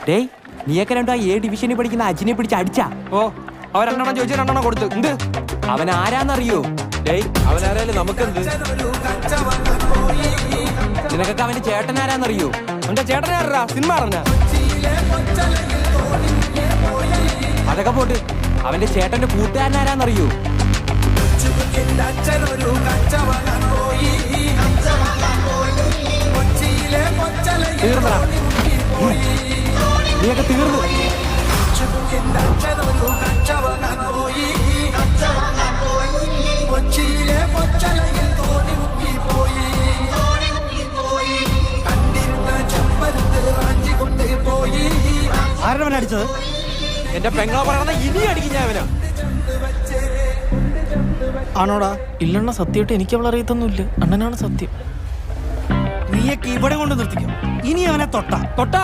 ഡേയ് നീയൊക്കെ രണ്ടു ആ എ ഡിവിഷനിൽ പഠിക്കുന്ന അജിനെ പിടിച്ച് അടിച്ചാ? ഓ അവർ 2 ചോദിച്ചു 2 കൊടുത്തു. എന്ത് അവൻ ആരാന്നറിയോ? ഡേയ് അവനാരായാലും നമുക്കെന്ത്? നിനക്കൊക്കെ അവന്റെ ചേട്ടൻ ആരാന്നറിയോ? എന്റെ ചേട്ടനാരാ? സിനിമ അറിഞ്ഞ? അതൊക്കെ പോട്ട്, അവന്റെ ചേട്ടന്റെ കൂട്ടുകാരൻ ആരാന്നറിയോ? തീർന്നടാ, നീയൊക്കെ തീർന്നു. ആരവൻ അടിച്ചത്? എന്റെ പെങ്ങളെ പറയണ ഇനി അടിക്കും ഞാൻ അവനാ. ആണോടാ? ഇല്ലണ്ണ, സത്യമായിട്ട് എനിക്ക് അവളെ അറിയത്തൊന്നുമില്ല. അണ്ണനാണ് സത്യം. നീയൊക്കെ ഇവിടെ കൊണ്ട് നിർത്തിക്കും. ഇനി അവനെ തൊട്ടാ തൊട്ടാ